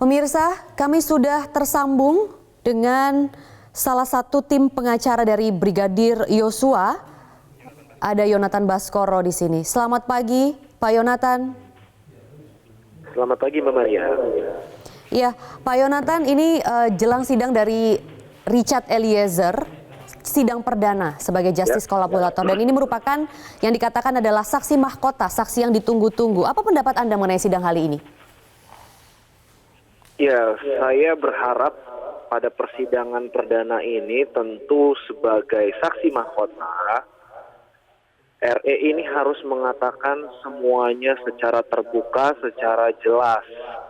Pemirsa, kami sudah tersambung dengan salah satu tim pengacara dari Brigadir Yosua. Ada Yonatan Baskoro di sini. Selamat pagi, Pak Yonatan. Selamat pagi, Mbak Maria. Iya, Pak Yonatan, ini jelang sidang dari Richard Eliezer, sidang perdana sebagai justice kolaborator. Dan ini merupakan yang dikatakan adalah saksi mahkota, saksi yang ditunggu-tunggu. Apa pendapat Anda mengenai sidang kali ini? Ya, saya berharap pada persidangan perdana ini tentu sebagai saksi mahkota, RE ini harus mengatakan semuanya secara terbuka, secara jelas,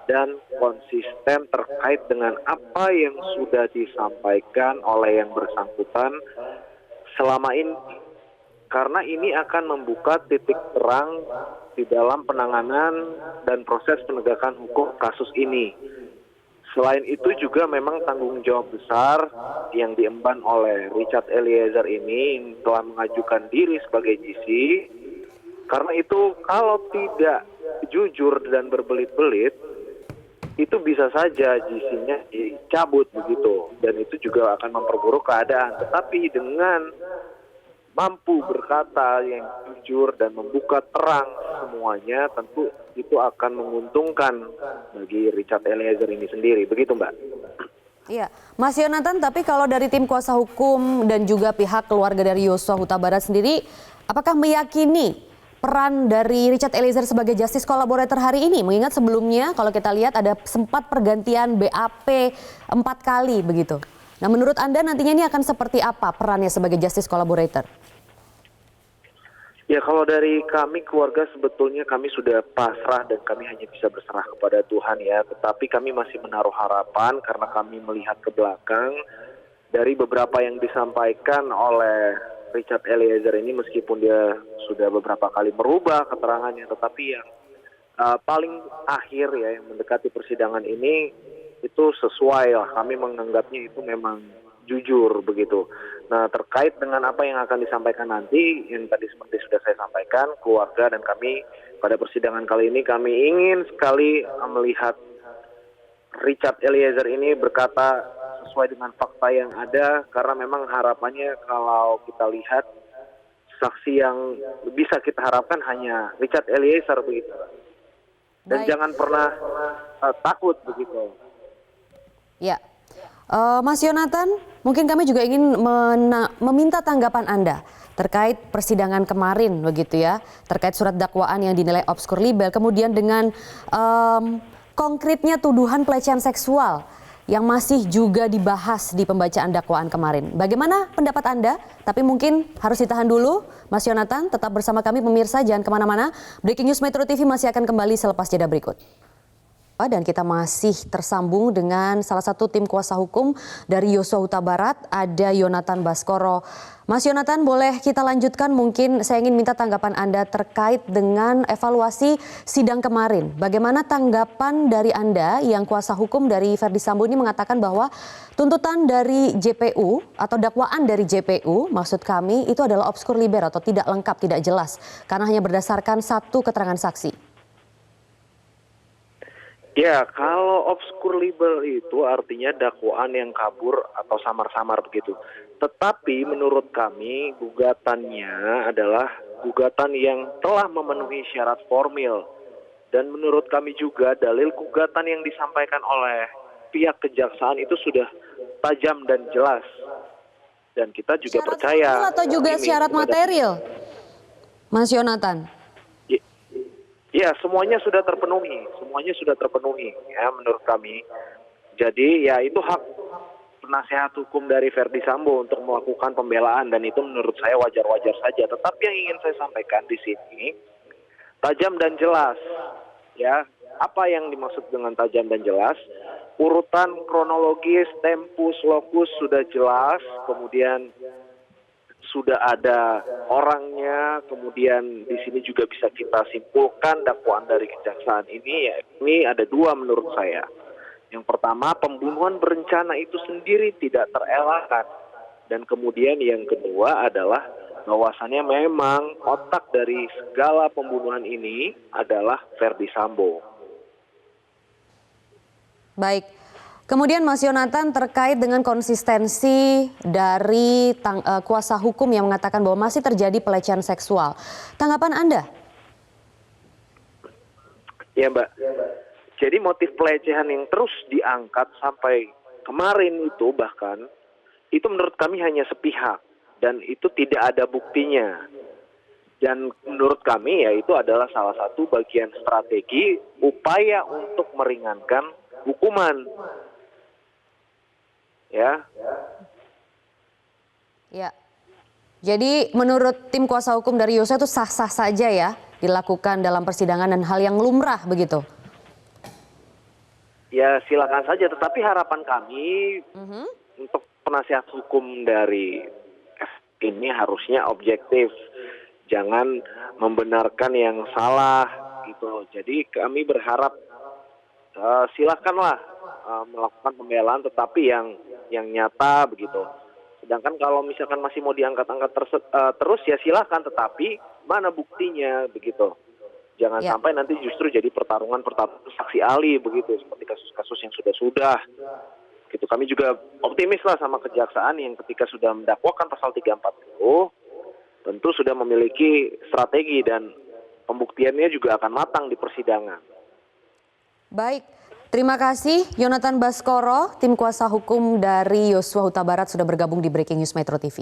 dan konsisten terkait dengan apa yang sudah disampaikan oleh yang bersangkutan selama ini. Karena ini akan membuka titik terang di dalam penanganan dan proses penegakan hukum kasus ini. Selain itu juga memang tanggung jawab besar yang diemban oleh Richard Eliezer ini telah mengajukan diri sebagai GC. Karena itu kalau tidak jujur dan berbelit-belit, itu bisa saja GC-nya dicabut begitu. Dan itu juga akan memperburuk keadaan. Tetapi dengan mampu berkata yang jujur dan membuka terang semuanya, tentu itu akan menguntungkan bagi Richard Eliezer ini sendiri. Begitu, Mbak. Iya, Mas Yonatan, tapi kalau dari tim kuasa hukum dan juga pihak keluarga dari Yosua Huta Barat sendiri, apakah meyakini peran dari Richard Eliezer sebagai justice collaborator hari ini? Mengingat sebelumnya kalau kita lihat ada sempat pergantian BAP 4 kali begitu. Nah, menurut Anda nantinya ini akan seperti apa perannya sebagai justice collaborator? Ya, kalau dari kami keluarga sebetulnya kami sudah pasrah dan kami hanya bisa berserah kepada Tuhan ya. Tetapi kami masih menaruh harapan karena kami melihat ke belakang dari beberapa yang disampaikan oleh Richard Eliezer ini, meskipun dia sudah beberapa kali merubah keterangannya, tetapi yang paling akhir ya yang mendekati persidangan ini itu sesuai lah. Kami menganggapnya itu memang jujur begitu. Nah, terkait dengan apa yang akan disampaikan nanti, yang tadi seperti sudah saya sampaikan, keluarga dan kami pada persidangan kali ini kami ingin sekali melihat Richard Eliezer ini berkata sesuai dengan fakta yang ada, karena memang harapannya kalau kita lihat saksi yang bisa kita harapkan hanya Richard Eliezer begitu. Dan jangan pernah takut begitu. Ya. Mas Yonatan, mungkin kami juga ingin meminta tanggapan Anda terkait persidangan kemarin begitu ya, terkait surat dakwaan yang dinilai obskur libel, kemudian dengan konkretnya tuduhan pelecehan seksual yang masih juga dibahas di pembacaan dakwaan kemarin. Bagaimana pendapat Anda? Tapi mungkin harus ditahan dulu, Mas Yonatan, tetap bersama kami pemirsa, jangan kemana-mana. Breaking News Metro TV masih akan kembali selepas jeda berikut. Dan kita masih tersambung dengan salah satu tim kuasa hukum dari Yosua Huta Barat, ada Yonatan Baskoro. Mas Yonatan, boleh kita lanjutkan? Mungkin saya ingin minta tanggapan Anda terkait dengan evaluasi sidang kemarin. Bagaimana tanggapan dari Anda yang kuasa hukum dari Verdi Sambo ini mengatakan bahwa tuntutan dari JPU atau dakwaan dari JPU, maksud kami itu adalah obskur liber atau tidak lengkap, tidak jelas, karena hanya berdasarkan satu keterangan saksi. Ya, kalau obskur libel itu artinya dakwaan yang kabur atau samar-samar begitu. Tetapi menurut kami gugatannya adalah gugatan yang telah memenuhi syarat formil. Dan menurut kami juga dalil gugatan yang disampaikan oleh pihak kejaksaan itu sudah tajam dan jelas. Dan kita juga syarat percaya. Atau juga syarat material, Mas Yonatan? Ya, semuanya sudah terpenuhi, ya menurut kami. Jadi ya itu hak penasehat hukum dari Verdi Sambo untuk melakukan pembelaan, dan itu menurut saya wajar-wajar saja. Tetapi yang ingin saya sampaikan di sini tajam dan jelas, ya. Apa yang dimaksud dengan tajam dan jelas? Urutan kronologis, tempus, lokus sudah jelas, kemudian sudah ada orangnya, kemudian di sini juga bisa kita simpulkan dakwaan dari kejaksaan ini, ya, ini ada dua menurut saya. Yang pertama, pembunuhan berencana itu sendiri tidak terelakkan, dan kemudian yang kedua adalah bahwasannya memang otak dari segala pembunuhan ini adalah Verdi Sambo. Baik. Kemudian Mas Yonatan terkait dengan konsistensi dari kuasa hukum yang mengatakan bahwa masih terjadi pelecehan seksual. Tanggapan Anda? Ya Mbak, jadi motif pelecehan yang terus diangkat sampai kemarin itu bahkan, itu menurut kami hanya sepihak dan itu tidak ada buktinya. Dan menurut kami ya itu adalah salah satu bagian strategi upaya untuk meringankan hukuman. Ya. Ya. Jadi menurut tim kuasa hukum dari Yosua itu sah-sah saja ya dilakukan dalam persidangan dan hal yang lumrah begitu? Ya silakan saja, tetapi harapan kami untuk penasihat hukum dari F ini harusnya objektif. Jangan membenarkan yang salah gitu. Jadi kami berharap silakanlah melakukan pembelaan tetapi yang nyata begitu. Sedangkan kalau misalkan masih mau diangkat-angkat terus ya silakan, tetapi mana buktinya begitu. Jangan sampai nanti justru jadi pertarungan saksi ahli begitu seperti kasus-kasus yang sudah. Gitu. Kami juga optimis lah sama kejaksaan yang ketika sudah mendakwakan pasal 340 tentu sudah memiliki strategi dan pembuktiannya juga akan matang di persidangan. Baik, terima kasih Yonatan Baskoro, tim kuasa hukum dari Yosua Huta Barat sudah bergabung di Breaking News Metro TV.